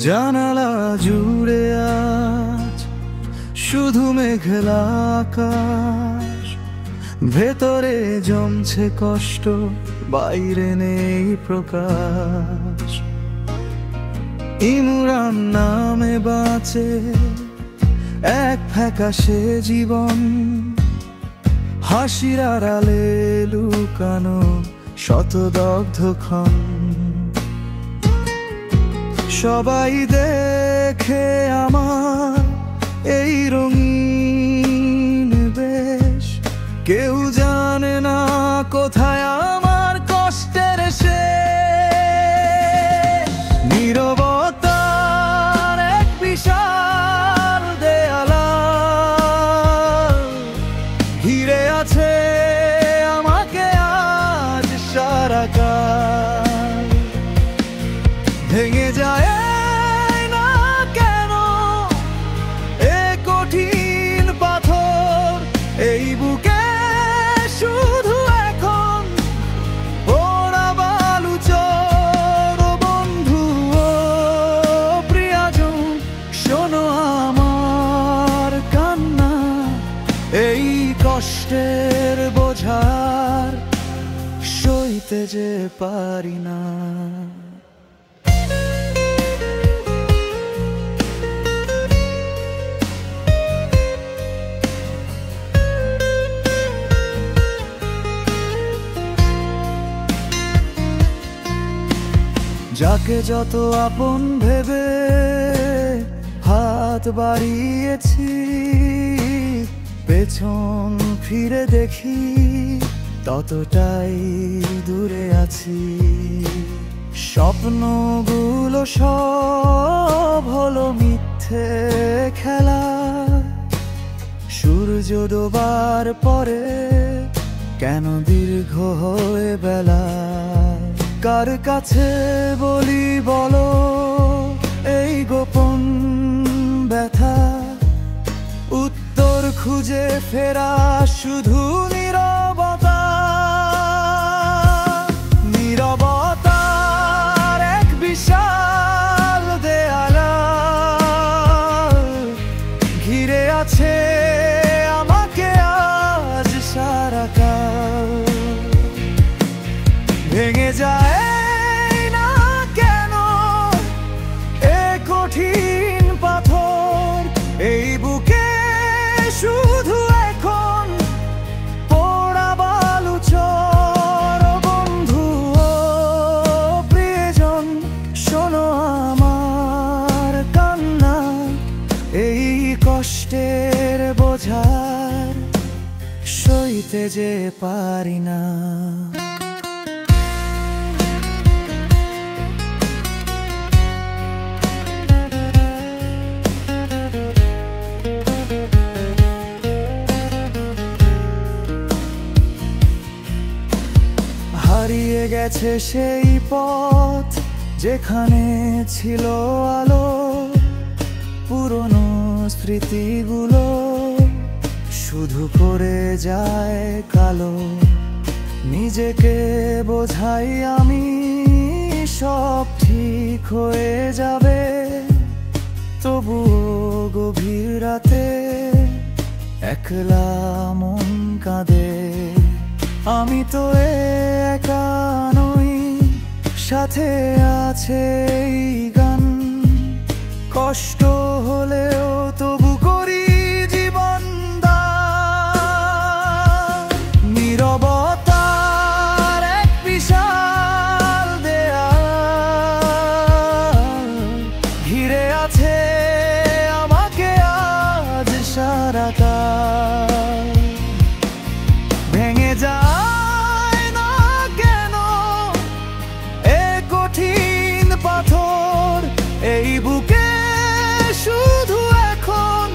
জানালা জুড়ে আজ শুধু মেঘলা আকাশ, ভেতরে জমছে কষ্ট, বাইরে নেই প্রকাশ। ইমরান নামে বাঁচে এক ফ্যাকাশে জীবন, হাসির আড়ালে লুকানো শতদগ্ধ ক্ষণ। সবাই দেখে আমার এই রঙিন বেশ, কেউ জানে না কোথায় আমার কষ্টের শেষ। নীরবতার এক বিশাল দেয়ালা ঘিরে আছে আমাকে আজ সারাকাল। ভেঙে যায় না কেন এ কঠিন পাথর, এই বুকে শুধু এখন পোড়া বালুচর। বন্ধু ও প্রিয়জন, শোনো আমার কান্না, এই কষ্টের বোঝার সইতে যে পারি না। যাকে যত আপন ভেবে হাত বাড়িয়েছি, পেছন ফিরে দেখি ততটাই দূরে আছি। স্বপ্নগুলো সব হলো মিথ্যে খেলা, সূর্য ডোবার পরে কেন দীর্ঘ হয়ে বেলা। কার কাছে বলি বলো এই গোপন ব্যথা, উত্তর খুঁজে ফেরা শুধু নীরবতা। নীরবতার এক বিশাল দেয়ালা ঘিরে আছে আমাকে আজ সারাকাল। ভেঙে যায় না কেন এ কঠিন পাথর, এই বুকে শুধু এখন পোড়া বালুচর। বন্ধু ও প্রিয়জন, শোনো আমার কান্না, এই কষ্টের বোঝার সইতে যে পারি না। হারিয়ে গেছে সেই পথ যেখানে ছিল আলো, পুরনো স্মৃতিগুলো শুধু করে যায় কালো। নিজেকে বোঝাই আমি সব ঠিক হয়ে যাবে, তবুও গভীর রাতে একলা মন কাঁদে। আমি তো একা নই, সাথে আছে এই গান। কষ্ট হলেও তবু করি জীবন দান। নীরবতার এক বিশাল দেয়াল ঘিরে আছে আমাকে আজ সারাকাল। ভেঙে যায় না কেন এ কঠিন পাথর, এই বুকে শুধু এখন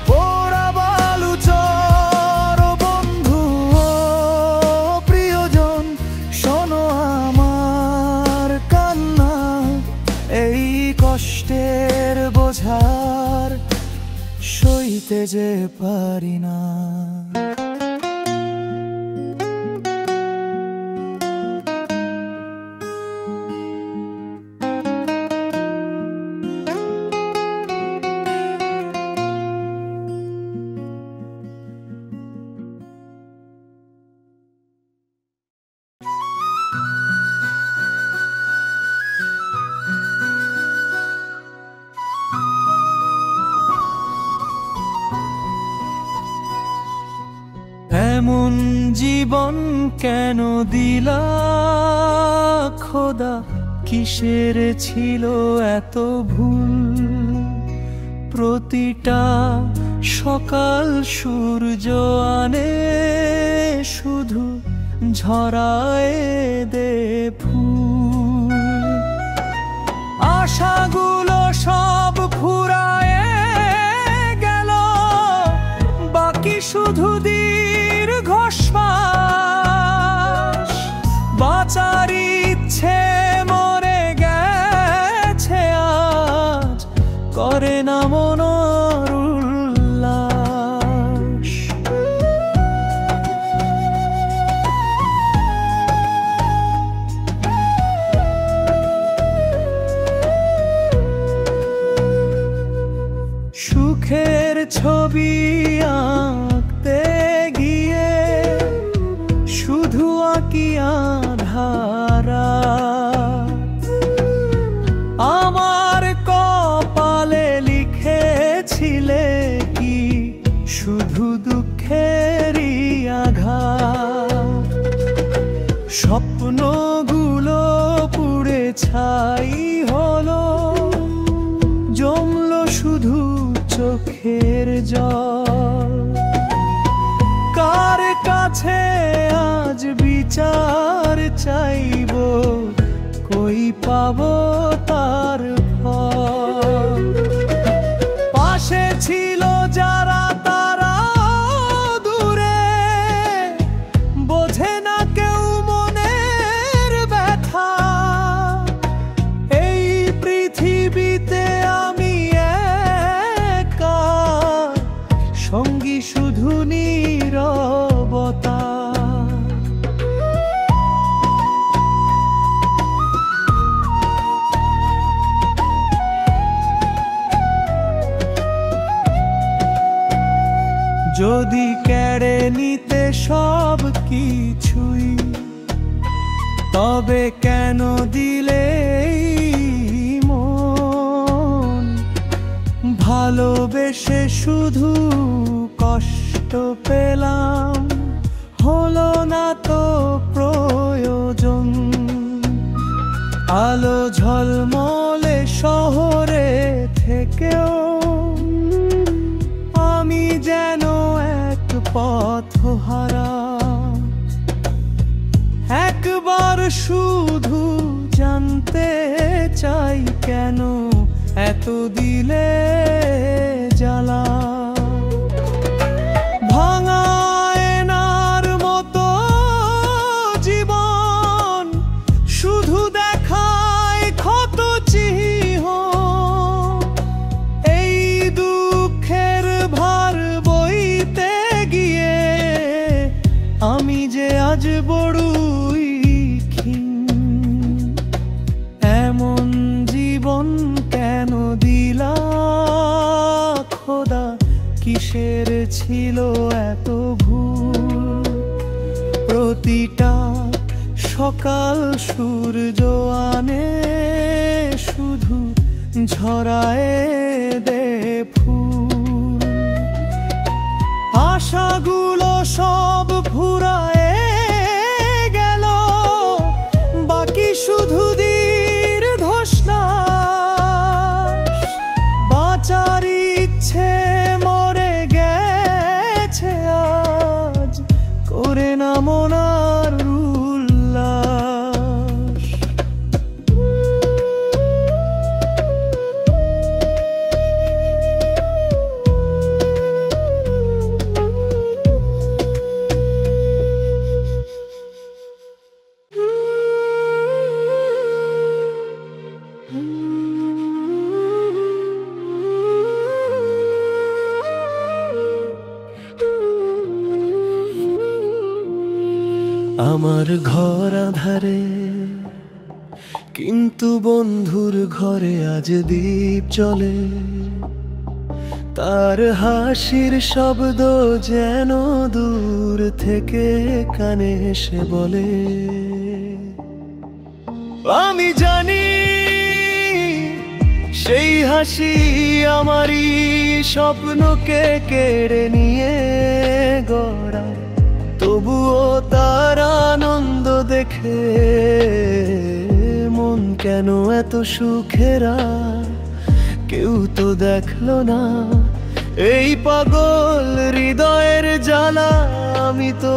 পোড়া বালুচর। বন্ধু ও প্রিয়জন, শোনো আমার কান্না, এই কষ্টের বোঝার সইতে যে পারি না। এমন জীবন কেন দিলা খোদা, কিসের ছিল এত ভুল? প্রতিটা সকাল সূর্য আনে শুধু ঝরায় দে ফুল। আশাগুলো সব ফুরায় গেল, বাকি শুধু দীর্ঘশ্বাস। বাঁচার ইচ্ছে মরে গেছে আজ, করে না মনের উল্লাস। সুখের ছবি আঁকতে গিয়ে শুধু আঁকি আঁধারা। আমার কপালে লিখেছিলে কি শুধু দুঃখেরই আঘাত? স্বপ্নগুলো পুড়ে ছাই হলো, জমলো শুধু চোখের জল। কার কাছে আজ বিচার চাইবো, কই পাবো তার ফল? পাশে ছিল যারা তারা দূরে, বোঝে না কেউ মনের ব্যথা। এই পৃথিবীতে আমি একা, সঙ্গী শুধু নীরবতা। যদি কেড়ে নিতে সব কিছুই, তবে কেন দিলে এই মন? ভালোবেসে শুধু কষ্ট পেলাম, হলো না তো প্রয়োজন। আলো ঝলমলে শহরে থেকেও আমি যেন এক পথহারা। একবার শুধু জানতে চাই, কেন এত দিলে জ্বালা? ভাঙা আয়নার মতো জীবন শুধু দেখায় ক্ষত চিহ্ন। এই দুঃখের ভার বইতে গিয়ে আমি যে আজ বড়ই ক্ষীণ। এমন জীবন কেন দিলা খোদা, কিসের ছিল এত ভুল? প্রতিটা সকাল সূর্য আনে শুধু ঝরায় দে ফুল। আশাগুলো সব ফুরায় গেল, বাকি শুধু দীর্ঘশ্বাস। বাঁচার ইচ্ছে মরে গেছে আজ, করে না মনার উল্লাস। আমার ঘর আধারে, কিন্তু বন্ধুর ঘরে আজ দীপ জ্বলে। তার হাসির শব্দ যেন দূর থেকে কানে এসে বলে, আমি জানি সেই হাসি আমারই স্বপ্নকে কেড়ে নিয়ে গড়া, তবুও তার আনন্দ দেখে মন কেন এত সুখেরা, কেউ তো দেখলো না এই পাগল হৃদয়ের জ্বালা। আমি তো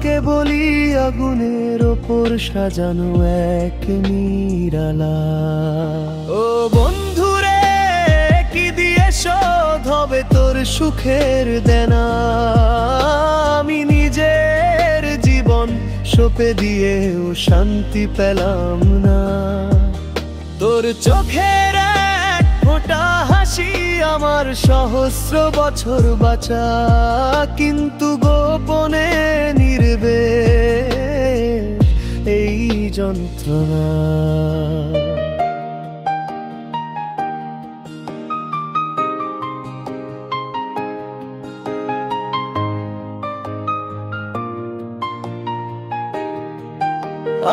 কেবলই আগুনের ওপর সাজানো এক নিরালা। ও বন্ধুরে, কি দিয়ে শোধ হবে তোর সুখের দেনা? আমি নিজের জীবন সঁপে দিয়েও শান্তি পেলাম না। তোর চোখের এক ফোঁটা হাসি আমার সহস্র বছর বাঁচা, কিন্তু গোপনে নির্বে এই যন্ত্রণা।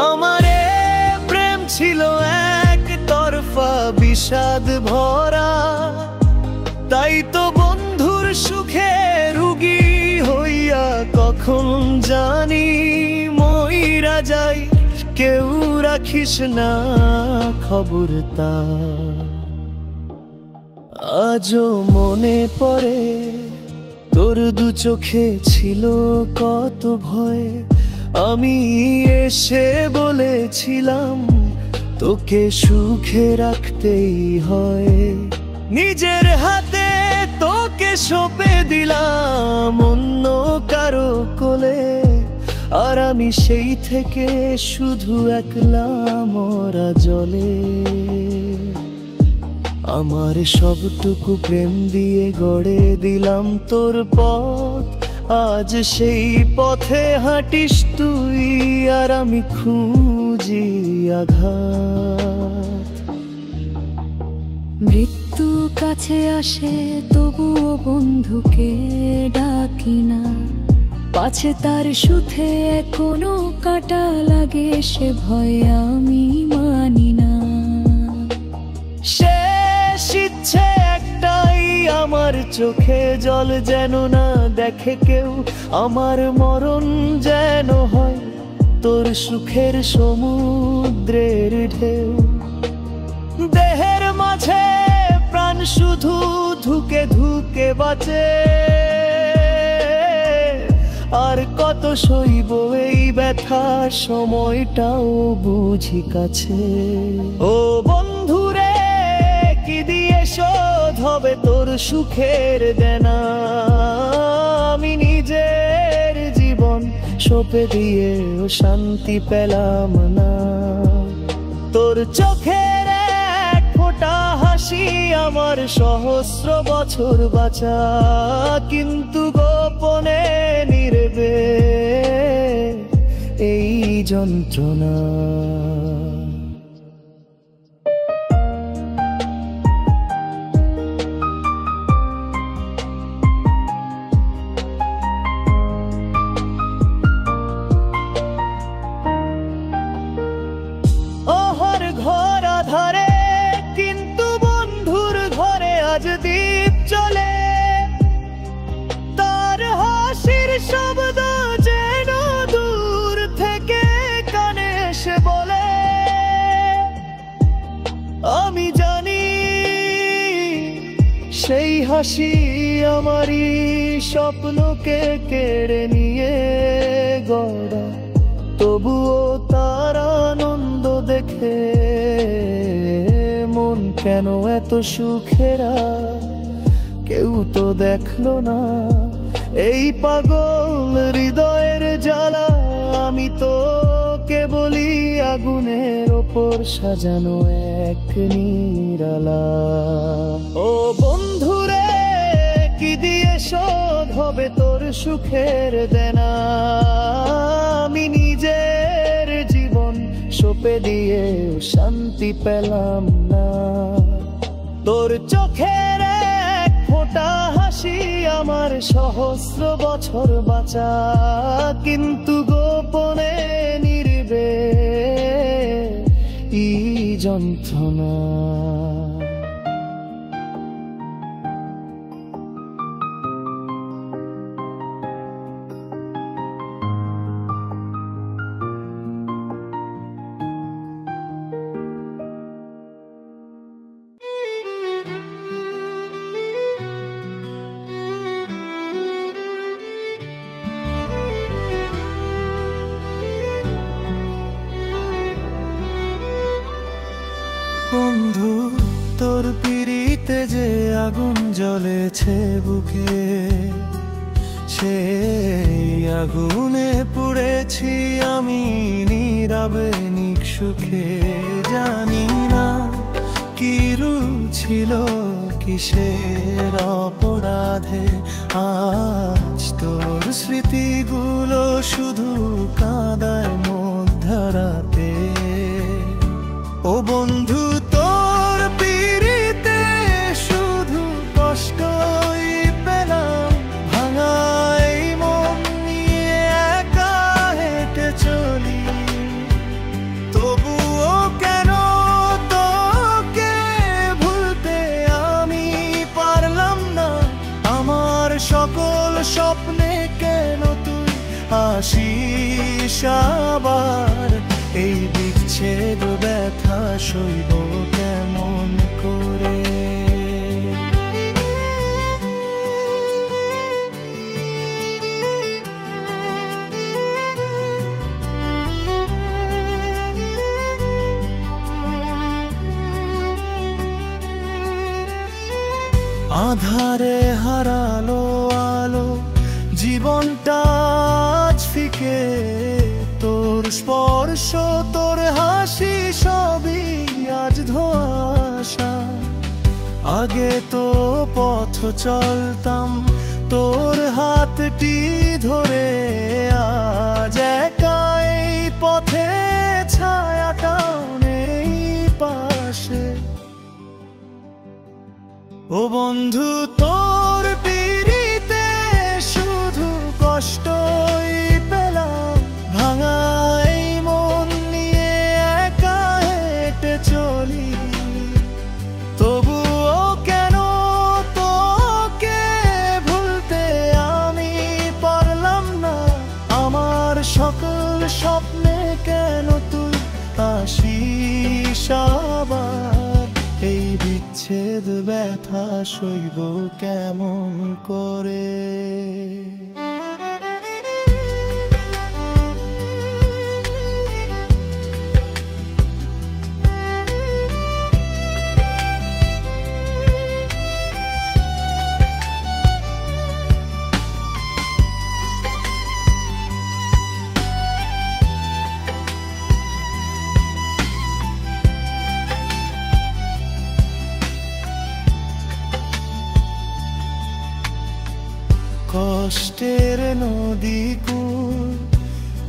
আমারে প্রেম ছিল এক তরফা বিষাদ ভরা, তাই তো বন্ধুর সুখে রুগী হইয়া কখন জানি মইরা যাই। কেউ রাখিস না খবর তা, আজও মনে পড়ে তোর দু চোখে ছিল কত ভয়। আমি এসে বলেছিলাম তোকে সুখে রাখতেই হয়, নিজের হাতে তোকে সঁপে দিলাম অন্য কারো কোলে। আর আমি সেই থেকে শুধু একলা মরা জলে। আমার সবটুকু প্রেম দিয়ে গড়ে দিলাম তোর পথ, আজ সেই পথে হাঁটিস তুই আর আমি খুঁজি আঘাত। মৃত্যু কাছে আসে তবুও বন্ধুকে ডাকি না, পাছে তার সুখে কোনো কাটা লাগে সে ভয় আমি মানি না। শেষ ইচ্ছে একটাই, আমার চোখে জল যেন না দেখে কেউ, আমার মরণ যেন হয় তোর সুখের সমুদ্রের ঢেউ। দেহের মাঝে প্রাণ শুধু ধুকে ধুকে বাঁচে, আর কত সইব এই ব্যথা, সময়টাও বুঝি কাছে। ও বন্ধুরে, কি দিয়ে শোধ হবে তোর সুখের দেনা? আমি নিজের জীবন সঁপে দিয়েও শান্তি পেলাম না। তোর চোখের এক ফোঁটা হাসি আমার সহস্র বছর বাঁচা, কিন্তু গোপনে নির্বে এই যন্ত্রণা। ওহর ঘর আধারে, কিন্তু বন্ধুর ঘরে আজ দীপ জ্বলে। তার হাসির শব্দ যেন দূর থেকে কানে এসে বলে, আমি জানি সেই হাসি আমারই স্বপ্নকে কেড়ে নিয়ে গড়া, তবুও তার আনন্দ দেখে মন কেন এত সুখেরা, কেউ তো দেখলো না এই পাগল হৃদয়ের জ্বালা। আমি তো কেবলই আগুনের ওপর সাজানো এক নিরালা। ও বন্ধুরে, কি দিয়ে শোধ হবে তোর সুখের দেনা? আমি নিজের জীবন সঁপে দিয়ে শান্তি পেলাম না। তোর চোখের এক ফোঁটা হাসি আমার সহস্র বছর বাঁচা, কিন্তু গোপনে নির্বে এই যন্ত্রণা। আগুন জ্বলেছে বুকে, সেই আগুনে পুড়েছি আমি নীরবে নিঃসুখে। জানি না কি ছিল কিসের অপরাধে, আজ তোর স্মৃতিগুলো শুধু কাঁদায় মধ্যরাতে। ও বন্ধু, তোর পিড়িতে শুধু কষ্টই পেলাম, ভাঙাই মন নিয়ে একা হেঁটে চলি। তবুও কেন তোকে ভুলতে আমি পারলাম না, আমার সকল স্বপ্নে কেন তুই আসিস আবার। এই বিচ্ছেদ ব্যথা সইব কেমন করে। আধারে হারালো আলো, জীবনটা আজ ফিকে। তোর স্পর্শ, তোর হাসি সবই আজ ধোঁয়াশা। আগে তো পথ চলতাম তোর হাতটি ধরে, আজ একা এই পথে ছায়াটাও নেই পাশে। ও বন্ধু, তোর পিড়িতে শুধু কষ্টই পেলাম, ভাঙাই মন নিয়ে একা হেঁটে চলি। তবুও কেন তোকে ভুলতে আমি পারলাম না, আমার সকল স্বপ্নে কেন তুই আসিস আবার। এই বিচ্ছেদ ব্যথা সইব কেমন করে। কষ্টের নদী কুল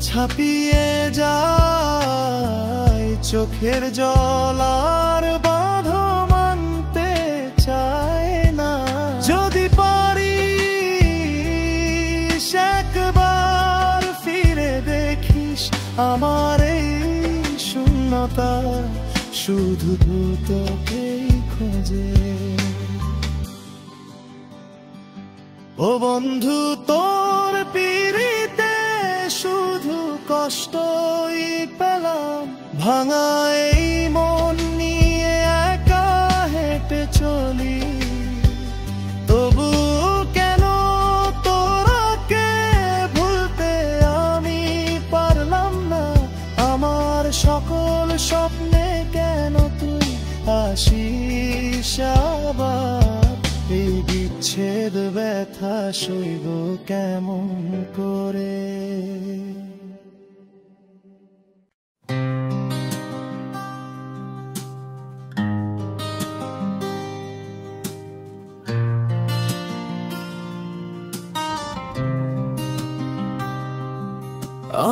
ছাপিয়ে যায়, চোখের জল আর বাঁধ মানতে চায় না। যদি পারিস একবার ফিরে দেখিস আমার এই শূন্যতা, শুধু তোকেই খোঁজে। ও বন্ধু, তোর পিড়িতে শুধু কষ্টই পেলাম, ভাঙা এই মন নিয়ে একা হেঁটে চলি। তবু কেন তোরাকে ভুলতে আমি পারলাম না, আমার সকল স্বপ্নে কেন তুই আসিস আবার। এই বিচ্ছেদ ব্যথা সইব কেমন করে।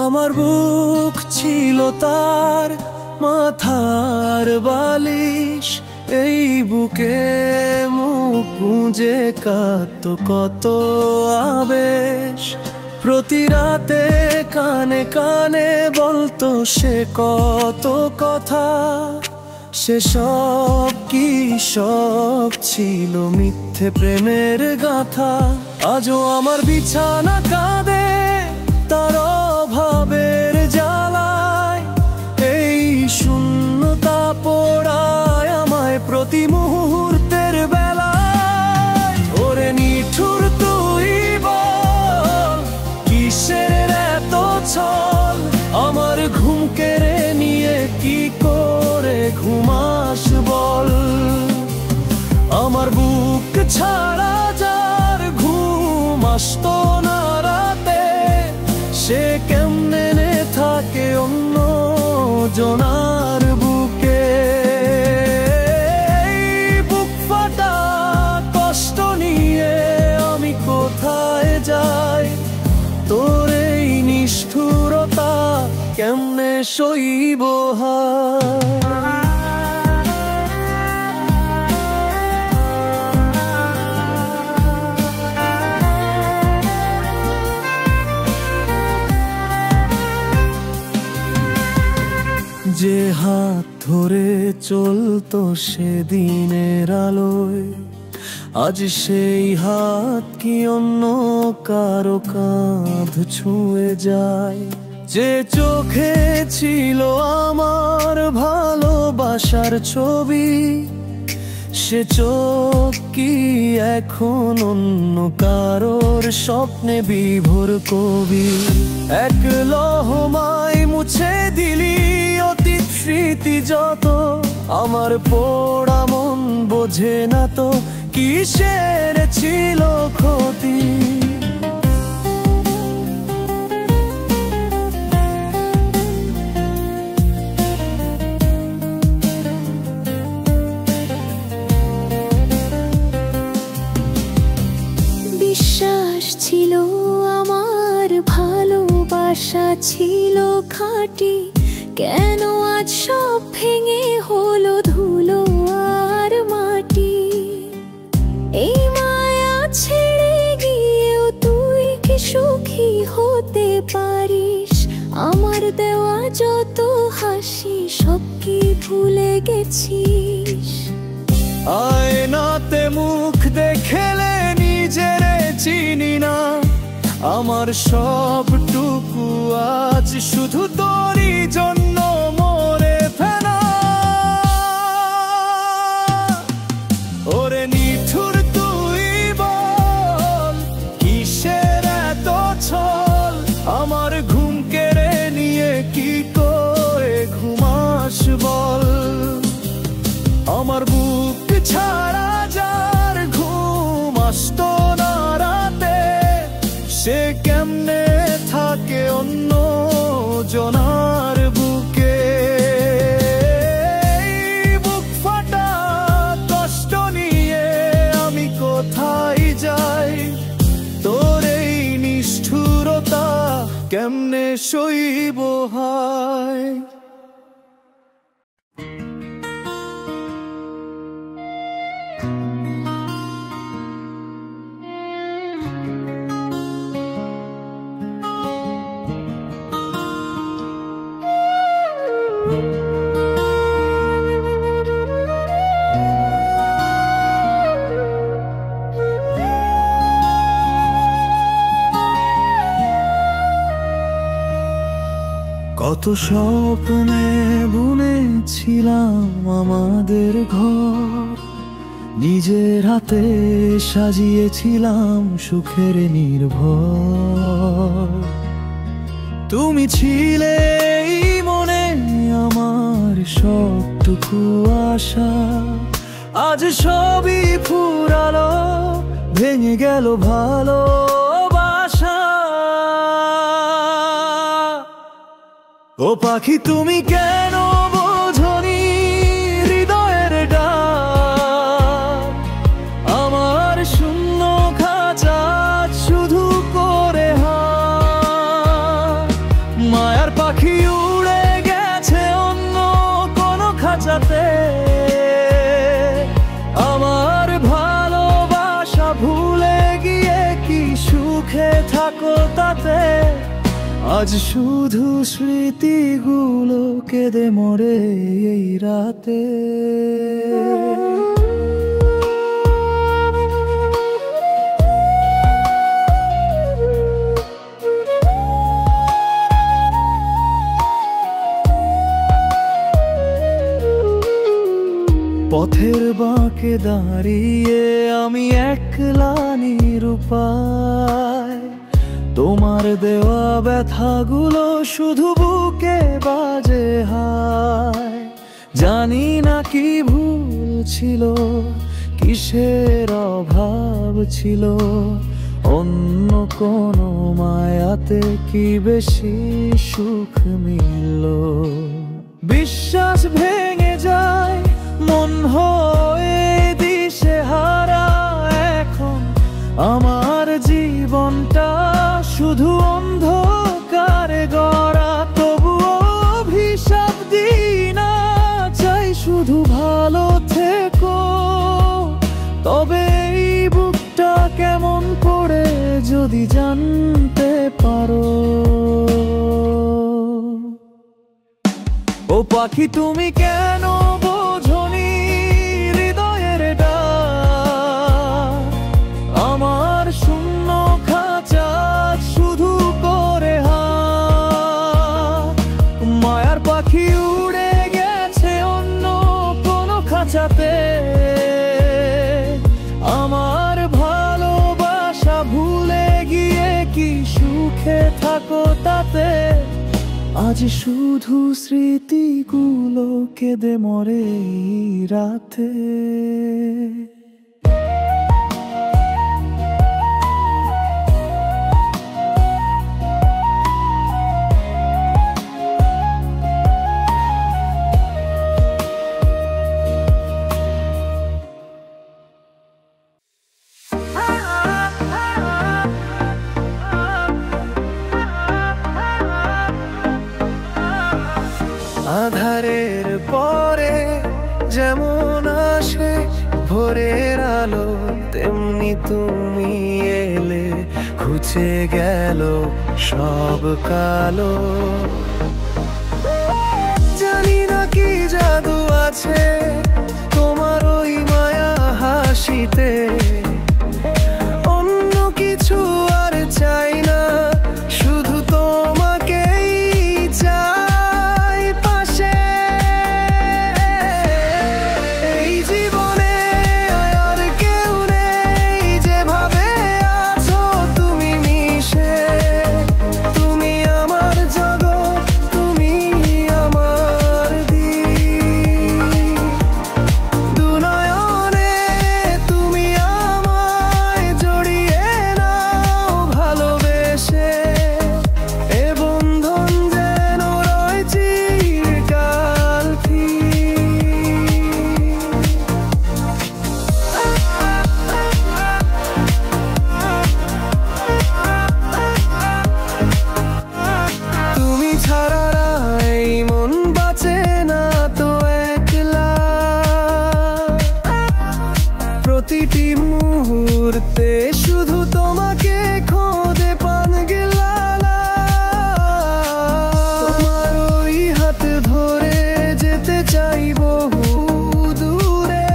আমার বুক ছিল তার মাথার বালিশ, এই বুকে মুখ গুঁজে কাঁদত কত আবেশ। প্রতি রাতে কানে কানে বলতো সে কত কথা, সেসব কি সব ছিল মিথ্যে প্রেমের গাথা। আজও আমার বিছানা কাঁদে তার অভাবের জ্বালায়, এই শূন্যতা পোড়ায় আমায় প্রতি মুহূর্তের বেলায়। ওরে নিঠুর তুই বল, কিসের এত ছল, আমার ঘুম কেড়ে নিয়ে কি করে ঘুমাস বল। আমার বুক জনার বুকে। বুক ফাটা কষ্ট নিয়ে আমি কোথায় যাই, তোর এই নিষ্ঠুরতা কেমনে সইব হায়। যে হাত ধরে চলতো সেদিনের আলোয়, আজ সেই হাত কি অন্য কারো কাঁধ ছুঁয়ে যায়। যে চোখে ছিল আমার ভালোবাসার ছবি, সে চোখ কি এখন অন্য কারোর স্বপ্নে বিভোর কবি। এক লহমায় মুছে দিলি অতীত স্মৃতি যত, আমার পোড়া মন বোঝে না তো কিসের ছিল ক্ষতি। বিশ্বাস ছিল আমার, ভালোবাসা ছিল খাঁটি, কেন আজ সব ভেঙে হলো ধুলো আর মাটি। এই মায়া ছেড়ে গিয়েও তুই কি সুখী হতে পারিস? আমার দেওয়া যত হাসি সব কি ভুলে গেছিস? আয়নাতে মুখ দেখলে নিজের চিনি না, আমার সবটুকু আজ শুধু তোরই জন্য মরে ফেনা। ওরে নিঠুর তুই বল, কিসের এত ছল? আমার ঘুম কেড়ে নিয়ে কি করে ঘুমাস বল? আমার বুক ছাড়া যার ঘুম আসতো না রাতে, সে কেমনে থাকে অন্য জনার বুকে। বুক ফাটা কষ্ট নিয়ে আমি কোথায় যাই, তোর এই নিষ্ঠুরতা কেমনে সইব হায়। কত স্বপ্নে বুনেছিলাম আমাদের ঘর, নিজের হাতে সাজিয়েছিলাম সুখের নির্ভর। তুমি ছিলে এই মনে আমার সবটুকু আশা, আজ সবই ফুরালো, ভেঙে গেল ভালোবাসা। ও পাখি তুমি কেন বোঝনি হৃদয়ের ডাক, আমার শূন্য খাঁচা শুধু করে হায়। মায়ার পাখি উড়ে গেছে অন্য কোনো খাঁচাতে, আমার ভালোবাসা ভুলে গিয়ে কি সুখে থাকো তাতে। আজ শুধু স্মৃতিগুলো কেঁদে মরে এই রাতে। পথের বাঁকে দাঁড়িয়ে আমি একলা নিরুপায়, তোমার দেওয়া ব্যথাগুলো শুধু বুকে বাজে হায়। জানি না কি ভুল ছিল, কিসের অভাব ছিল, অন্য কোনো মায়াতে কি বেশি সুখ মিলল। বিশ্বাস ভেঙে যায়, মন হয়ে দিশেহারা। এখন আমার জীবনটা শুধু অন্ধকারে গড়া, তবুও অভিশাপ দিই না, চাই শুধু ভালো থেকো। তবে এই বুকটা কেমন করে যদি জানতে পারো। ও পাখি তুমি কেন বোঝনি হৃদয়ের ডাক, আমার শূন্য খাঁচা শুধু করে হাত। মায়ার পাখি উড়ে গেছে অন্য কোনো খাঁচাতে, আমার ভালোবাসা ভুলে গিয়ে কি সুখে থাকো তাতে। আজ শুধু স্মৃতিগুলো কেঁদে মরে এই রাতে। আধারের পরে যেমন আসে ভোরের আলো, তেমনি তুমি এলে ঘুচে গেল সব কালো। জানি না কি জাদু আছে তোমার ওই মায়া হাসিতে, অন্য কিছু আর চাই না, শুধু তোমাকেই চাই পাশে। এই জীবনে আর কেউ নেই যেভাবে আছো তুমি মিশে। তুমি আমার জগৎ, তুমি আমার দিক, দু নয়নে তুমি আমায় জড়িয়ে নাও ভালোবেসে। এ বন্ধন যেন রয় চিরকাল তুমি ছাড়া এই মন বাঁচে না তো একলা। প্রতিটি মুহূর্তে শুধু তোমাকে খোঁজে পান গেলালা। তোমার ওই হাত ধরে যেতে চাই বহু দূরে,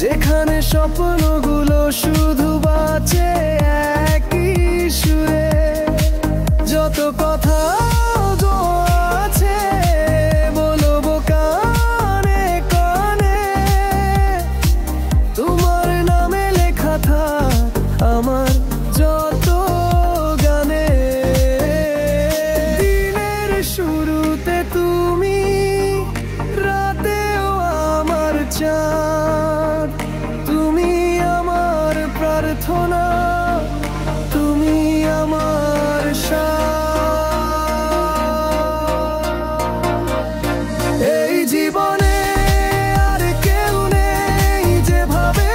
যেখানে স্বপ্নগুলো শুধু বাঁচে একই সুরে। যত কথা আছে বলবো কানে কানে, তোমার নামে লেখা থাক আমার যত গানে। দিনের শুরুতে তুমি, রাতেও আমার চাঁদ, তুমি আমার প্রার্থনা, তুমি আমার এই জীবনে আর কেউ নেই যেভাবে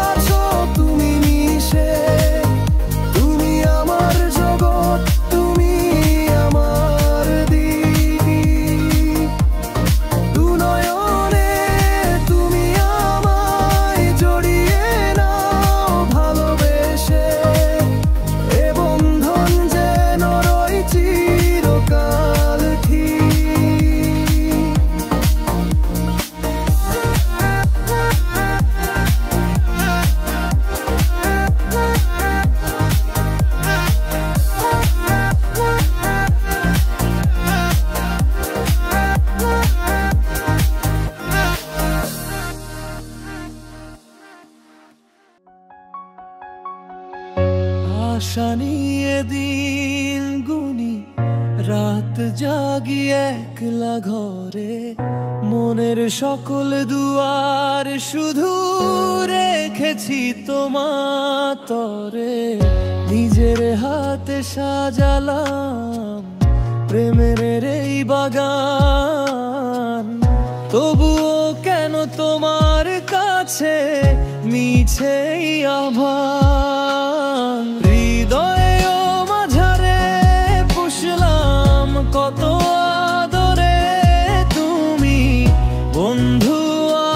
আছো তুমি মিশে। তুমি আমার জগৎ, তুমি আমার দিক, দু নয়নে তুমি আমায় জড়িয়ে নাও ভালোবেসে। এ বন্ধন যেন রয় চিরকাল ঠিক। আশা নিয়ে দিন গুনি, রাত জাগি একলা ঘরে, মনের সকল দুয়ার শুধু রেখেছি তোমার তরে। নিজের হাতে সাজালাম প্রেমের এই বাগান, তবুও কেন তোমার কাছে মিছেই আভান। হৃদয়ে ও মাঝারে পুষলাম কত আদরে, তুমি বন্ধু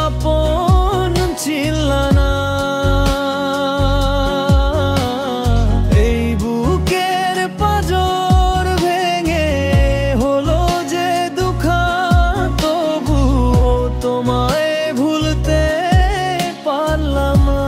আপন ছিলা না। এই বুকের পাঁজর ভেঙে হলো যে দুখান, তবুও তোমায় ভুলতে পারলাম না।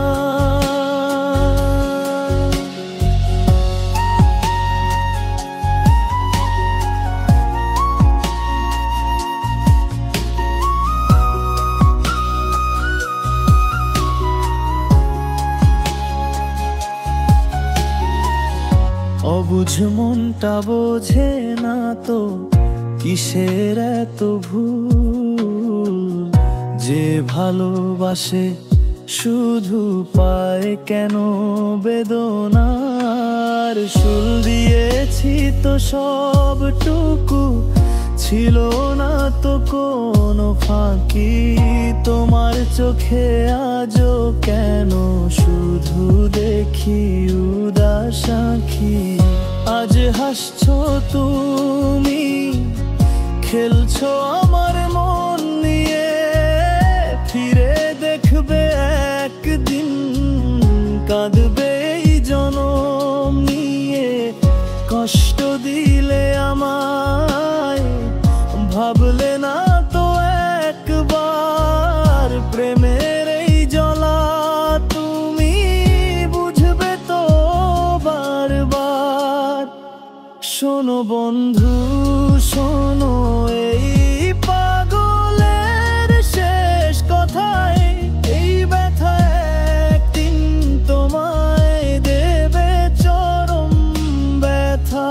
অবুঝ মনটা বোঝে না তো কিসের এত ভুল, যে ভালোবাসে শুধু পায় কেন বেদনার শুল। দিয়েছি তো সবটুকু, ছিল না তো কোনো ফাঁকি, তোমার চোখে আজও কেন শুধু দেখি উদাস আঁখি। আজ হাসছো তুমি, খেলছো আমার মন নিয়ে, ফিরে দেখবে একদিন কাঁদবে এই জনম নিয়ে। কষ্ট দিলে আমায়, ভাবলে না তো একবার, প্রেমের এই জ্বালা তুমি বুঝবে তো বারবার। শোনো বন্ধু শোনো, এই পাগলের শেষ কথায়, এই ব্যথা একদিন তোমায় দেবে চরম ব্যথা।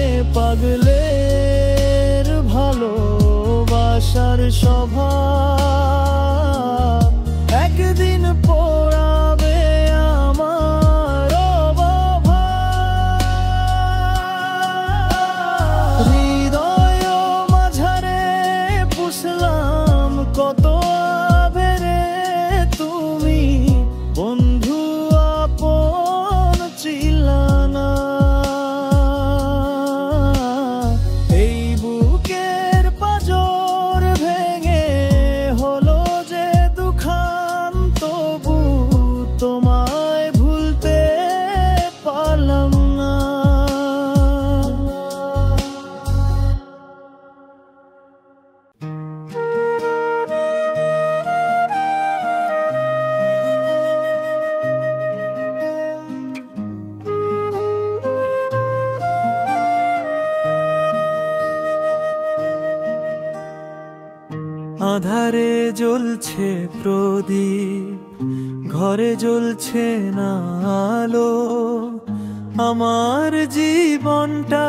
এ পাগলের ভালোবাসার স্বভাব একদিন পোড়াবে আমার অভাব। হৃদয় মাঝারে পুষলাম কত আবেরে, তুমি বন্ধু আপন ছিলা না। এই বুকের পাঁজর ভেঙে হলো যে দুখান, তবু তোমায় ভুলতে পারলাম না। আধারে জ্বলছে প্রদীপ, ঘরে জ্বলছে না আলো, আমার জীবনটা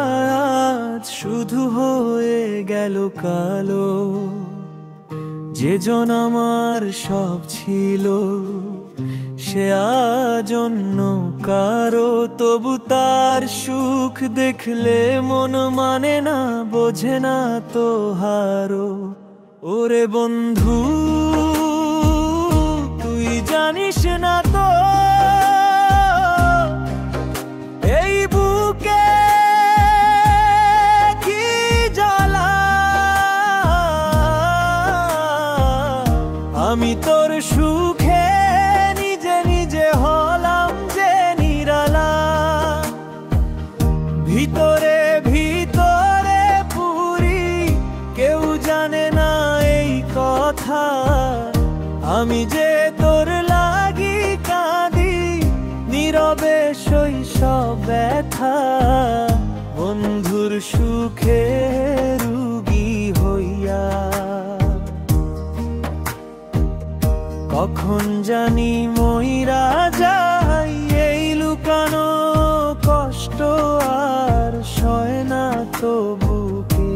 আজ শুধু হয়ে গেল কালো। যেজন আমার সব ছিল সে আজ অন্য কারো, তবু তার সুখ দেখলে মন মানে না, বোঝে না তো হারো। ওরে বন্ধু তুই জানিস না তো, এই বুকে কি জ্বালা, আমি তোর সুখে নিজে নিজে হলাম যে নিরালা। ভিতরে ভিতরে পুরি কেউ জানে না এই কথা, আমি যে তোর লাগি কাঁদি নীরবে শৈশব ব্যথা। বন্ধুর সুখে রুগী হইয়া কখন জানি মইরা যাই, এই লুকানো কষ্ট আর সয় না তো বুকে।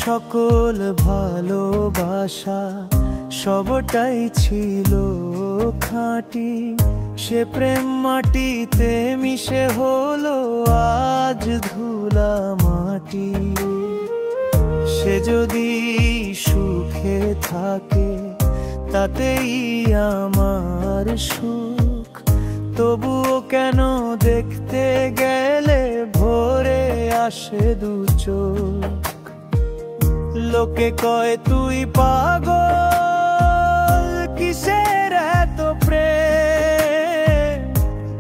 সকল ভালোবাসা সবটাই ছিল খাঁটি, সে প্রেম মাটিতে মিশে হলো আজ ধুলা মাটি। সে যদি সুখে থাকে তাতেই আমার সুখ, তবুও কেন দেখতে গেলে ভরে আসে দু চোখ। লোকে কয় তুই পাগল, কিসের এত প্রেম,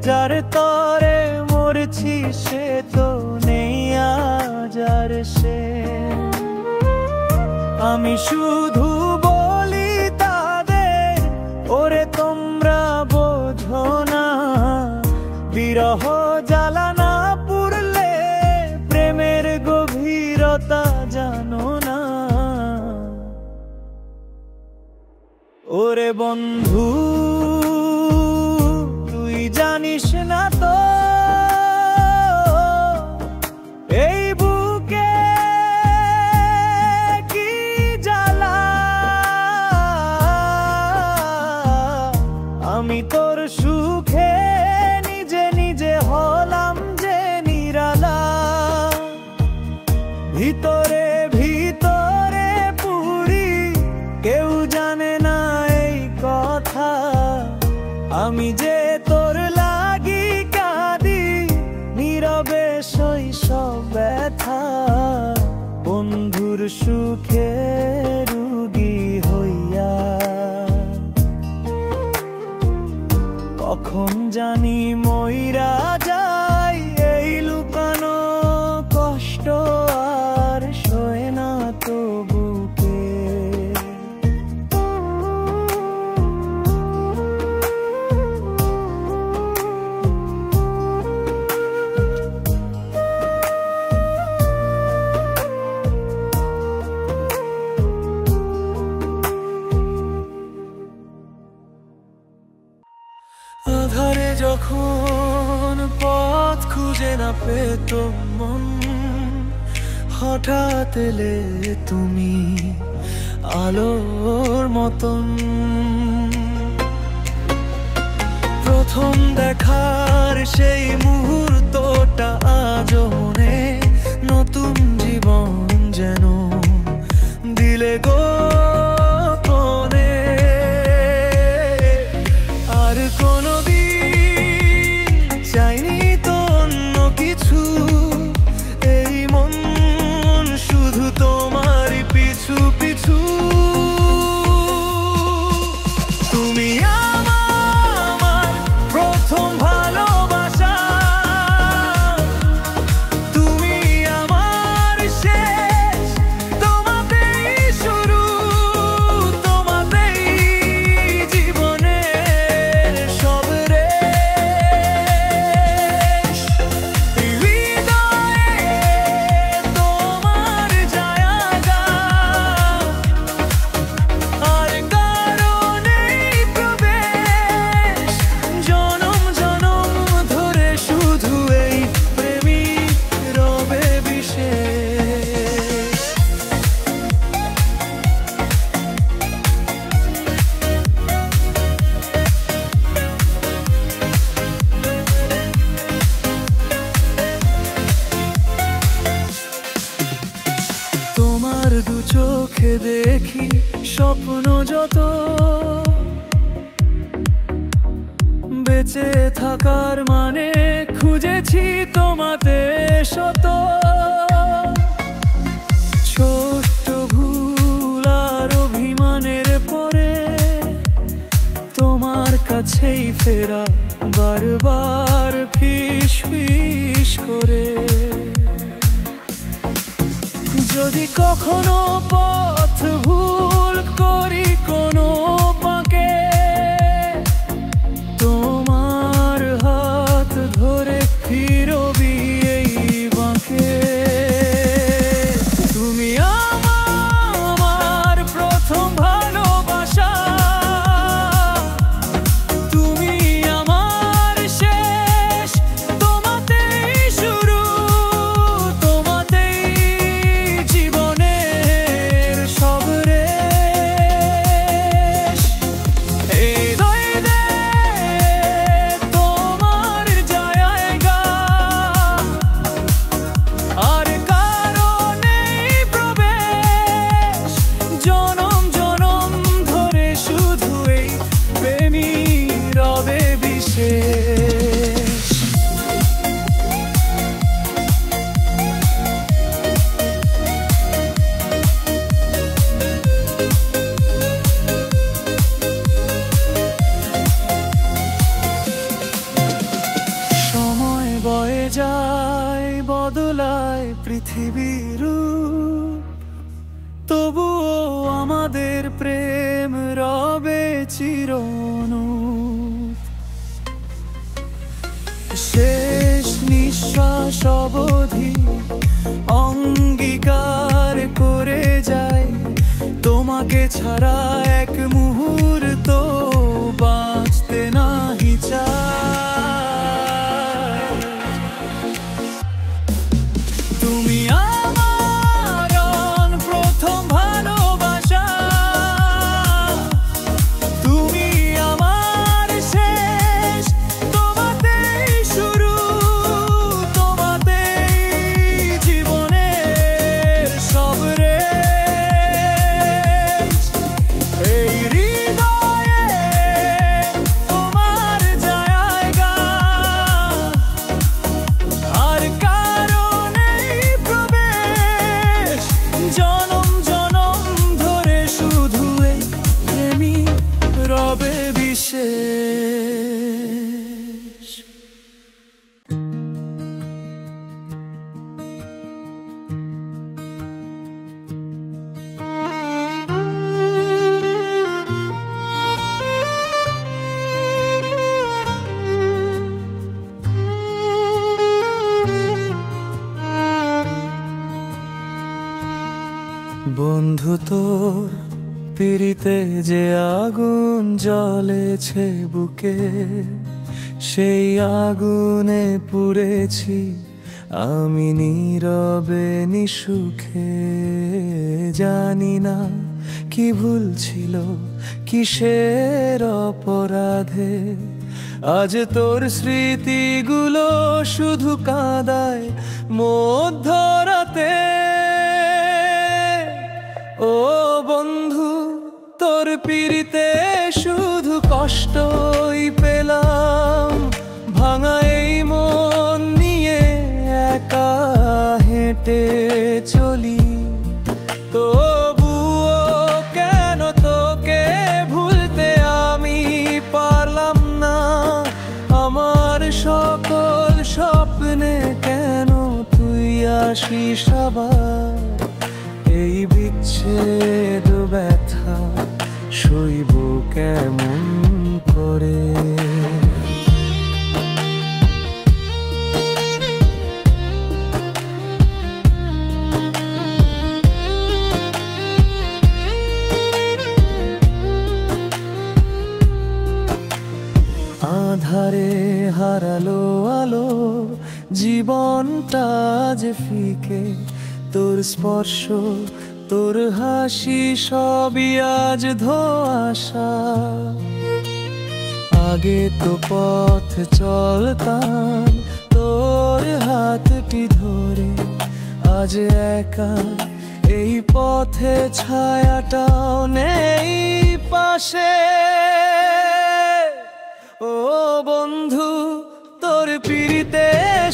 যার তরে মরছি সে তো নেই আজ আর সে। আমি শুধু বলি তাদের, ওরে তোমরা বোঝো না, বিরহ জ্বালা না পুরলে প্রেমের গভীরতা জানো না। ওরে বন্ধু তুই জানিস না তো, এই বুকে কি জ্বালা, আমি তোর সুখে নিজে নিজে হলাম যে নিরালা। ভিতরে ভিতরে পুরি কেউ জানে না এই কথা, আমি যে তোর লাগি কাঁদি নীরবে শৈশব ব্যথা। বন্ধুর সুখে রুগী হইয়া কখন জানি মইরা যাই, এই লুকানো কষ্ট আর সয় না তো বুকে। আধারে যখন পথ খুঁজে না পেত মন, হঠাৎ এলে তুমি আলোর মতন। প্রথম দেখার সেই মুহূর্তটা আজও মনে, নতুন জীবন যেন দিলে গোপনে। আর কোনোদিন চাইনি তো অন্য কিছু, এই মন শুধু তোমারই পিছু পিছু। তুমি আমার প্রথম ভালোবাসা, তুমি আমার শেষ, তোমাতেই শুরু, তোমাতেই জীবনের সব রেশ। হৃদয়ে তোমার জায়গা, আর কারণেই প্রবেশ, জনম জনম ধরে শুধু এই প্রেমী রবে বিশেষ। তোমার দু চোখে দেখি স্বপ্ন যত, বেঁচে থাকার মানে খুঁজেছি তোমাতে শত। ছোট্ট ভুল আর অভিমানের পরে তোমার কাছেই ফেরা, বারবার ফিস ফিস করে। যদি কখনো পথ ভুল করি কোনো পাকে, তোমার হাত ধরে ফিরবি এই বাঁকে। তুমি আমার প্রথম ভালোবাসা, তুমি আমার শেষ, তোমাতেই শুরু, তোমাতেই জীবনের পৃথিবীর রূপ, তবুও আমাদের প্রেম রবে চিরনুপ। শেষ নিঃশ্বাস অবধি অঙ্গীকার করে যাই, তোমাকে ছাড়া এক মুহূর্ত বাঁচতে নাহি চাই। তুমি আমার প্রথম ভালোবাসা, তুমি আমার শেষ, তোমাতেই শুরু, তোমাতেই জীবনের সব রেশ। এই হৃদয়ে তোমার জায়গা, আর কারণেই প্রবেশ। জনম জনম ধরে শুধু এই প্রেমই রবে বিশেষ। বন্ধু তোর পিড়িতে যে আগুন জ্বলেছে বুকে, সেই আগুনে পুড়েছি আমি নীরবে নিসুখে। জানি না কি ভুল ছিল, কিসের অপরাধে আজ তোর স্মৃতিগুলো শুধু কাঁদায় মধ্যরাতে। ও বন্ধু, তোর পিড়িতে শুধু কষ্টই পেলাম, ভাঙা এই মন নিয়ে একা হেঁটে চলি। তবুও কেন তোকে ভুলতে আমি পারলাম না, আমার সকল স্বপ্নে কেন তুই আসিস আবার। এই বিচ্ছেদ ব্যথা সইব কেমন করে। আধারে হারালো আলো, জীবনটা যে ফিকে। তোর স্পর্শ, তোর হাসি সবই আজ ধোঁয়াশা। আগে তো পথ চলতাম তোর হাতটি ধরে, আজ একা এই পথে ছায়াটাও নেই পাশে। ও বন্ধু, তোর পিড়িতে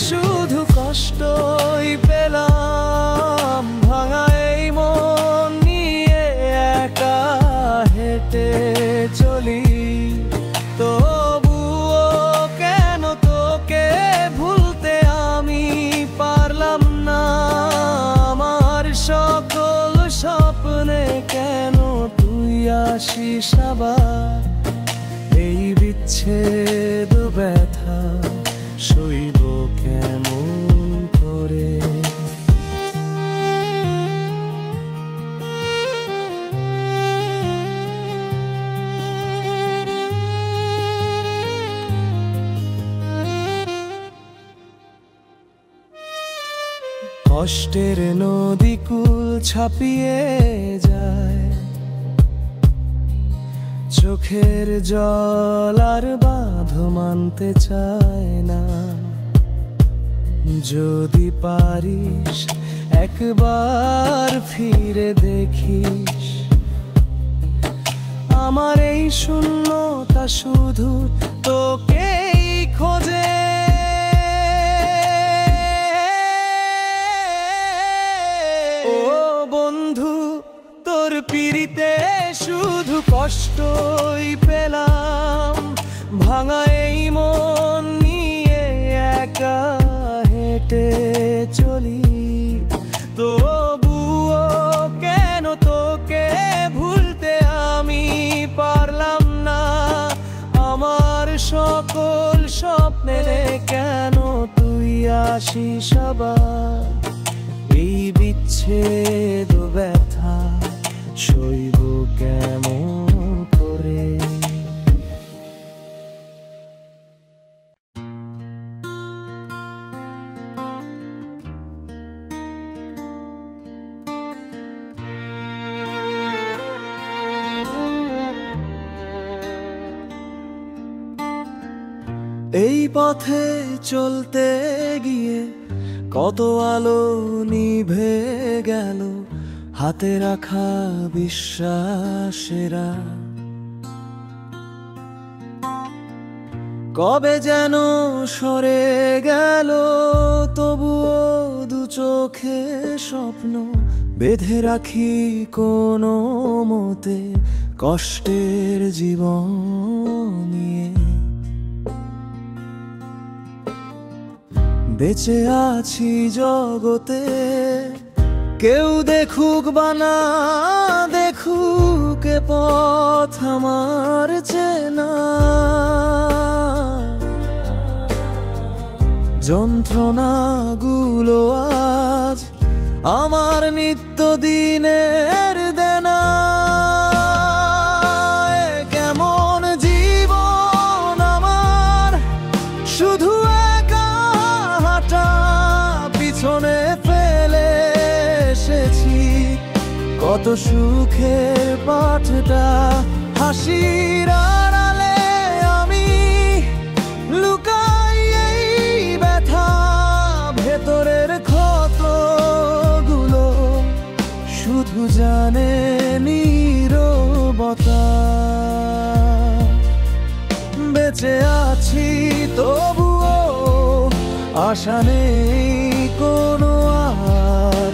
শুধু কষ্টই পেলাম, ভাঙা এই মন নিয়ে একা হেঁটে চলি। তবুও কেন তোকে ভুলতে আমি পারলাম না, আমার সকল স্বপ্নে কেন তুই আসিস আবার। এই বিচ্ছেদ ব্যথা সইব কেমন করে। কষ্টের নদী কুল ছাপিয়ে যায়, চোখের জল আর বাঁধ মানতে চায় না। যদি পারিস একবার ফিরে দেখিস, আমার এই শূন্যতা শুধু তোকেই খোঁজে। ও বন্ধু, তোর পিড়িতে শুধু কষ্টই পেলাম, ভাঙা এই মন নিয়ে একা হেঁটে চলি। সকল স্বপ্নে কেন তুই আসিস আবার? এই বিচ্ছেদ ব্যথা সইব কেমন করে? এই পথে চলতে গিয়ে কত আলো নিভে গেল, হাতে রাখা বিশ্বাসেরা কবে যেন সরে গেল। তবুও দু চোখে স্বপ্ন বেঁধে রাখি কোনো মতে, কষ্টের জীবন নিয়ে বেঁচে আছি জগতে। কেউ দেখুক বা না দেখুক, এ পথ আমার চেনা। যন্ত্রণাগুলো আজ আমার নিত্যদিনের দেনা। কেমন জীবন আমার, শুধু একা হাঁটা, পিছনে ফেলে এসেছি কত সুখের পাঠটা। হাসির আড়ালে আমি লুকাই এই ব্যথা, ভেতরের ক্ষতগুলো শুধু জানে নীরবতা। বেঁচে আছি তবুও আশা নেই কোনো আর,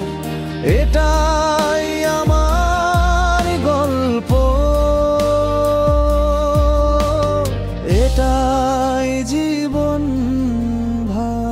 এটাই আমার গল্প, এটাই জীবন ভার।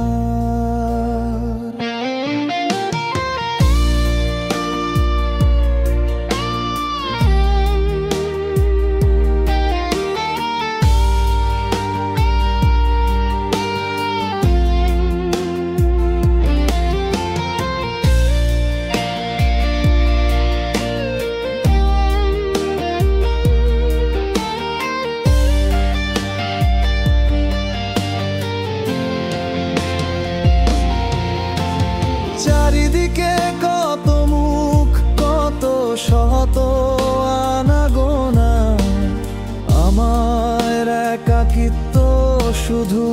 চারিদিকে কত মুখ, কত শত আনাগোনা, আমার একাকিত্ব শুধু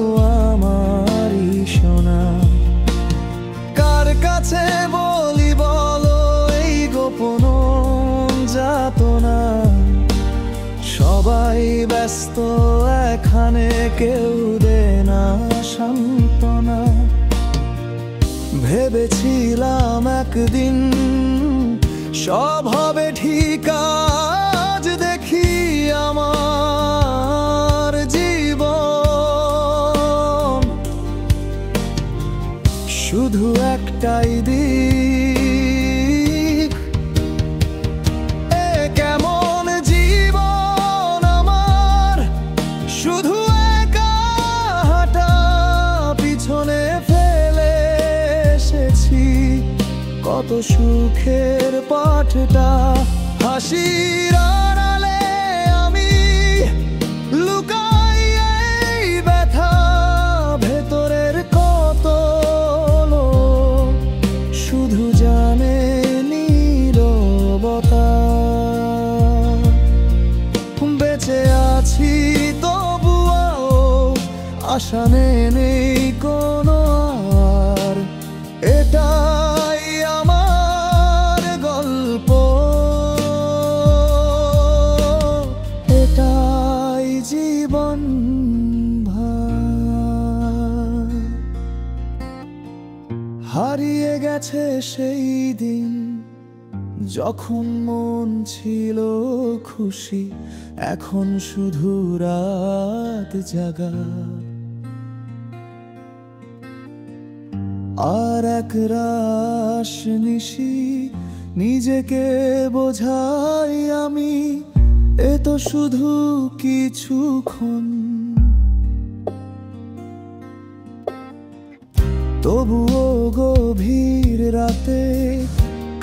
আমারই শোনা। কার কাছে বলি বলো এই গোপন যাতনা? সবাই ব্যস্ত এখানে, কেউ দেনা সান্ত্বনা। ভেবেছিলাম একদিন সব হবে ঠিক, আজ দেখি আমার জীবন শুধু একটাই দিক। এ কেমন জীবন আমার, শুধু একা হাঁটা, পিছনে ফেলে এসেছি কত সুখের পাঠটা। হাসির আড়ালে আমি লুকাই এই ব্যথা, ভেতরের কত লোক শুধু জানে নীরবতা। বেঁচে আছি তবুও আশা নেই কোনো আর, এটাই আমার গল্প, এটাই জীবন ভার। হারিয়ে গেছে সেই দিন যখন মন ছিল খুশি, এখন শুধু রাত জাগা। আর এক রাশ নিশি নিজেকে বোঝাই আমি, এ তো শুধু কিছুক্ষণ, তবুও গভীর রাতে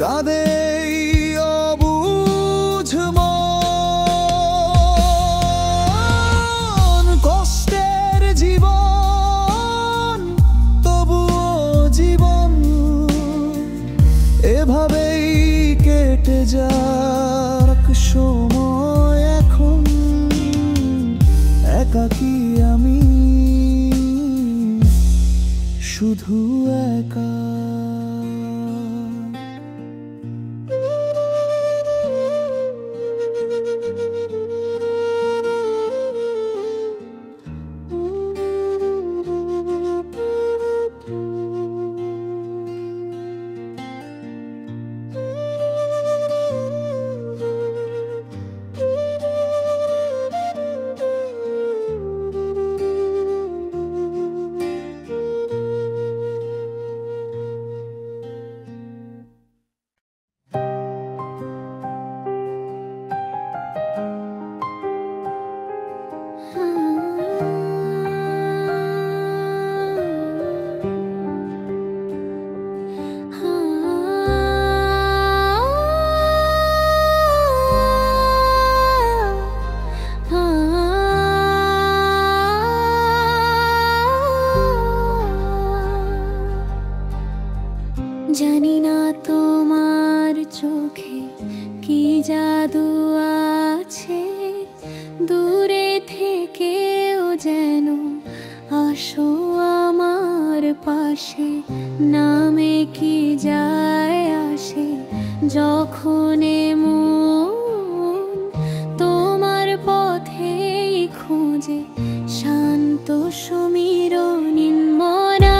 কাঁদে এই অবুঝ মন। কষ্টের জীবন তবুও জীবন, এভাবেই কেটে যাক সময়। এখন একাকী আমি, শুধু একা। জানি না তোমার চোখে কি জাদু আছে, দূরে থেকেও যেন আসো আমার পাশে। নামে কি যায় আসে যখন মন তোমার পথেই খোঁজে শান্ত সমীরণীন মনা।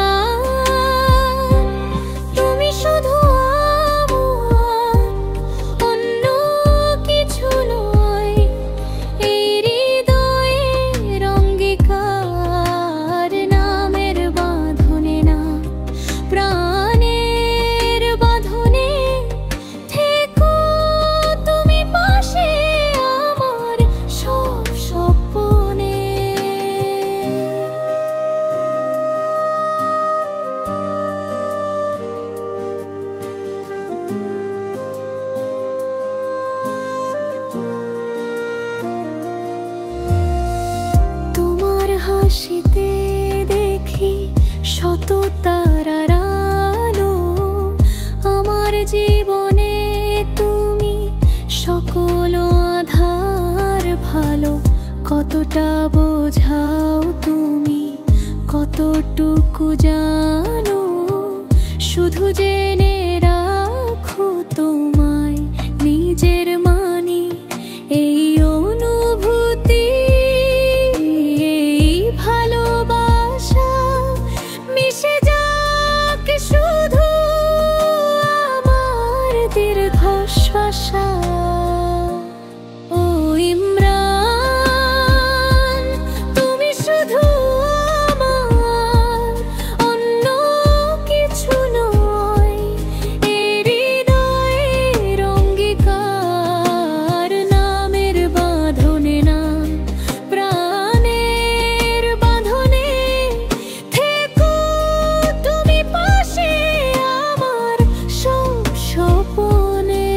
হাসিতে দেখি শত তারার আলো, আমার জীবনে তুমি সকল আধার ভালো। কতটা বোঝাও তুমি, কতটুকু জানো, শুধু জেনে রাখো তোমায় নিজের মানি। এই অনুভূতি মিশে যাক শুধু আমার দীর্ঘশ্বাস। ও ইমরান, তুমি শুধু আমার, অন্য কিছু নয়। এই হৃদয়ের অঙ্গীকার, নামের বাঁধনে না, প্রাণের বাঁধনে থেকো তুমি পাশে আমার সব স্বপনে।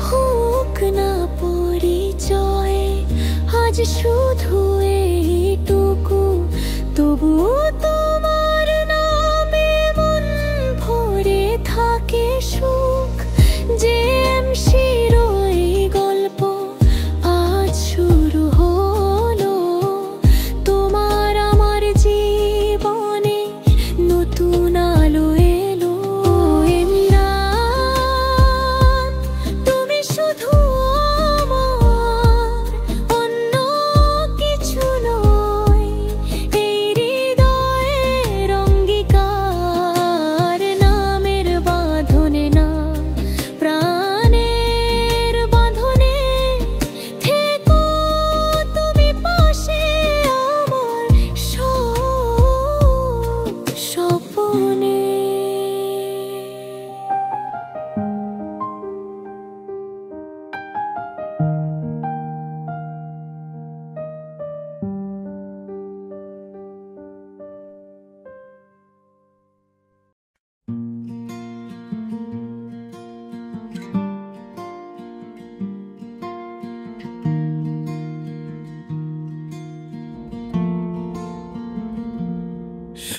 হোক না পরিচয় আজ শুধু এইটুকু, তবুও তোমার নামে মন ভরে থাকে সুখ। যে শিরোই গল্প আজ শুরু হলো, তোমার আমার জীবনে নতুন আলো এলো। ইমরান, তুমি শুধু আমার, অন্য কিছু নয়।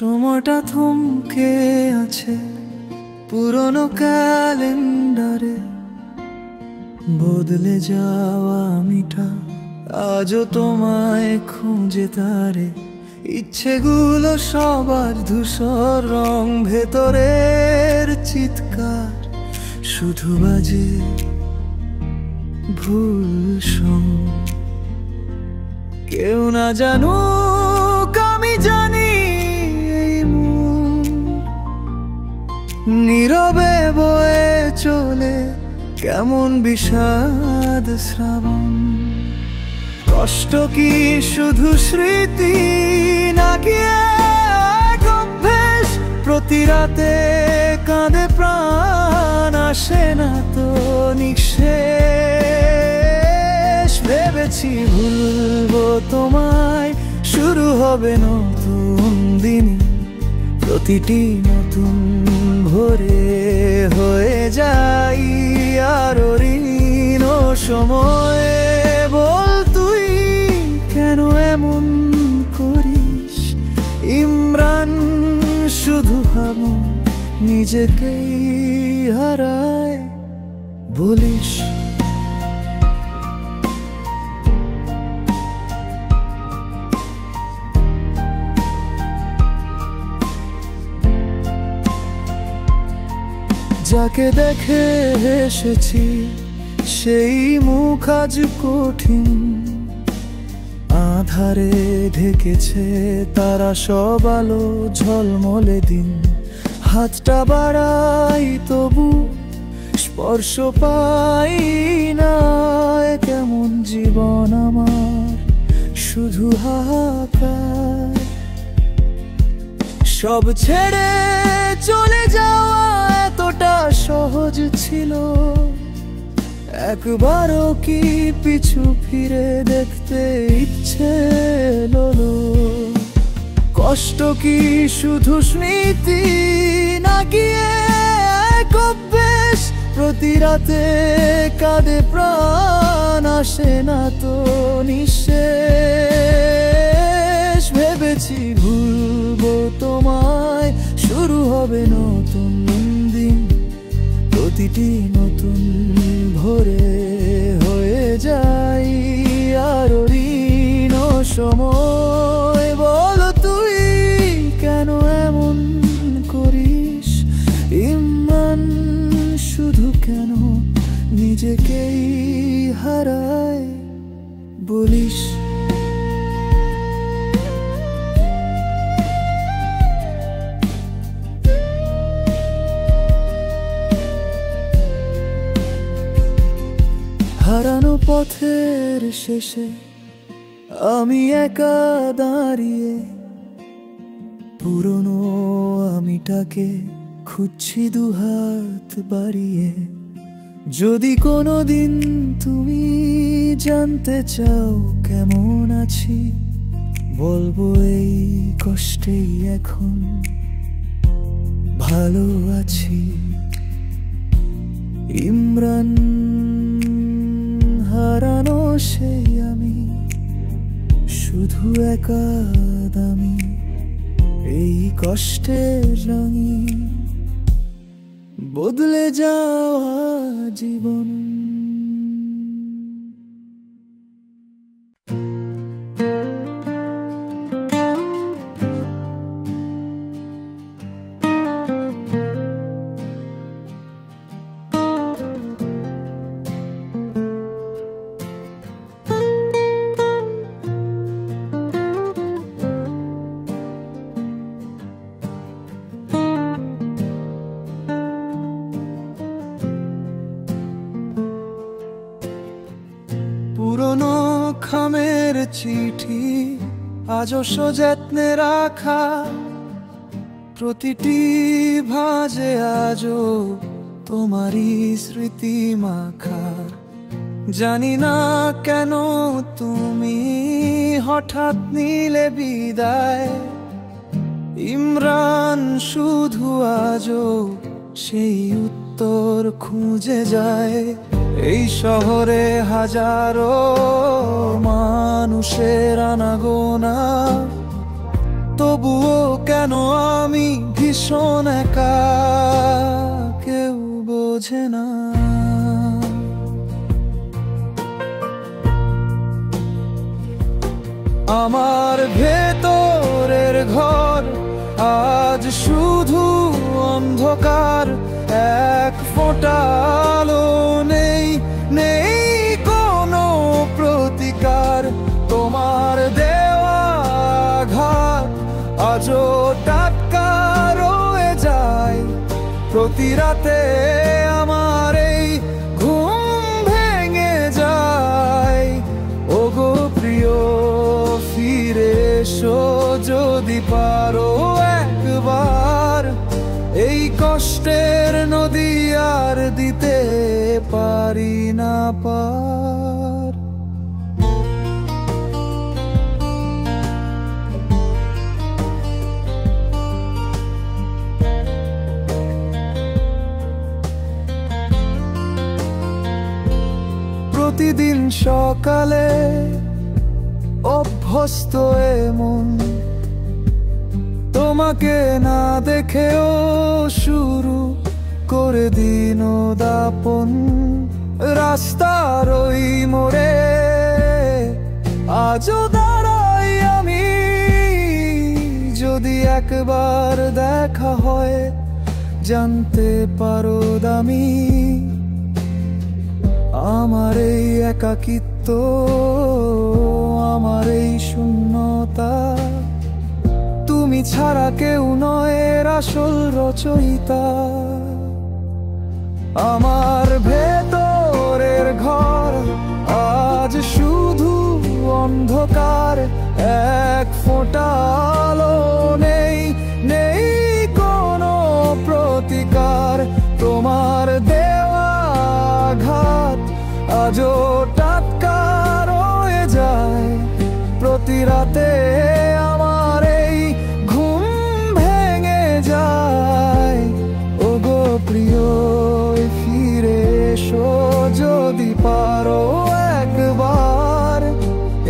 সময়টা থমকে আছে পুরনো ক্যালেন্ডারে, বদলে যাওয়া আমিটা আজও তোমায় খুঁজে তারে। ইচ্ছেগুলো সবার ধূসর রং, ভেতরের চিৎকার শুধু বাজে ভুল সং। কেউ না জানুক আমি জানি এই মন নীরবে বয়ে চলে কেমন বিষাদ শ্রাবণ। কষ্ট কি শুধু স্মৃতি নাকি এক অভ্যেস? প্রতি রাতে কাঁদে প্রাণ, আসে না তো নিঃশেষ। ভেবেছি ভুলবো তোমায়, শুরু হবে নতুন দিন। প্রতিটি নতুন ভোরে হয়ে যাই আরো ঋণ। সময় বল তুই কেন এমন করিস? ইমরান শুধু ভাবো নিজেকেই হারায় বলিস। যাকে দেখে এসেছি সেই মুখ আজ কঠিন, আধারে ঢেকেছে তারা সব আলো ঝলমলে দিন। হাতটা বাড়াই তবু স্পর্শ পাই না, কেমন জীবন আমার শুধু হাহাকার। সব ছেড়ে চলে যাওয়া এতটা সহজ ছিল? একবারও কি পিছু ফিরে দেখতে ইচ্ছে হলো? কষ্ট কি শুধু স্মৃতি নাকি এক অভ্যেস? প্রতি রাতে কাঁদে প্রাণ, আসে না তো নিঃশেষ। ভেবেছি ভুলবো তোমায়, শুরু হবে নতুন দিন। প্রতিটি নতুন ভোরে হয়ে যাই আরো ঋণ। সময় বল তুই কেন এমন করিস? ইমরান শুধু কেন নিজেকেই হারায় বলিস। হারানো পথের শেষে আমি একা দাঁড়িয়ে, পুরনো আমিটাকে খুঁজছি দুহাত বাড়িয়ে। যদি কোনোদিন তুমি জানতে চাও কেমন আছি, বলবো এই কষ্টেই এখন ভালো আছি। ইমরান হারানো সেই আমি, শুধু একা দামি এই কষ্টের রঙে বদলে যাওয়া জীবন। পুরনো খামের চিঠি আজও সযত্নে রাখা, প্রতিটি ভাঁজে আজও তোমারই স্মৃতি মাখা। জানি না কেন তুমি হঠাৎ নিলে বিদায়। ইমরান শুধু আজও সেই উত্তর খুঁজে যায়। এই শহরে হাজারো মানুষের আনাগোনা, তবুও কেন আমি ভীষণ একা, কেউ বোঝে না। আমার ভেতরের ঘর আজ শুধু অন্ধকার, এক ফোঁটা আলো নেই, নেই কোনো প্রতিকার। তোমার দেওয়া আঘাত আজও টাটকা রয়ে যায়, প্রতি রাতে আমার এই ঘুম ভেঙে যায়। ওগো প্রিয়, ফিরে এসো যদি পারো একবার, এই কষ্টের নদী আর দিতে পারি না পার। প্রতিদিন সকালে অভ্যস্ত এমন, তোমাকে না দেখেও শুরু করে দিন দাপন। রাস্তার ওই মোড়ে আজও দাঁড়াই আমি, যদি একবার দেখা হয় জানতে পারো দামি। আমার এই একাকিত্ব, আমার এই শূন্যতা, তুমি ছাড়া কেউ নয় এর আসল রচয়িতা। আমার ভেতরের ঘর আজ শুধু অন্ধকার, এক ফোঁটা আলো নেই, নেই কোনো প্রতিকার। তোমার দেওয়া আঘাত আজও টাটকা রয়ে যায়, প্রতি রাতে আমার এই ঘুম ভেঙে যায়। ওগো প্রিয়, ফিরে এসো যদি পারো একবার,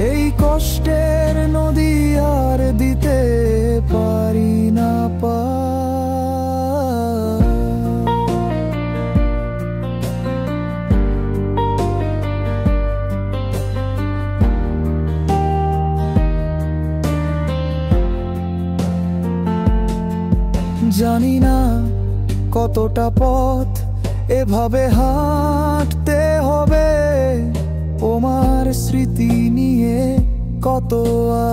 এই কষ্টের নদী আর দিতে পারি না পার। জানি না কতটা পথ এভাবে হাঁটতে হবে, তোমার স্মৃতি নিয়ে কত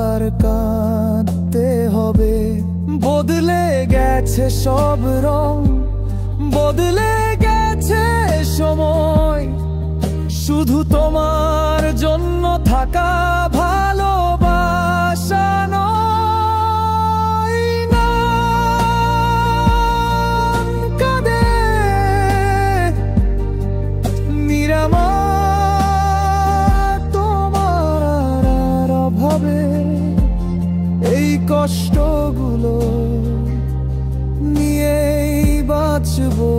আর কাঁদতে হবে। বদলে গেছে সব রং, বদলে গেছে সময়, শুধু তোমার জন্য থাকা ভালোবাসা নয়। নাম কাঁদে নিরাময় তোমার অভাবে, এই কষ্টগুলো নিয়েই বাঁচবো।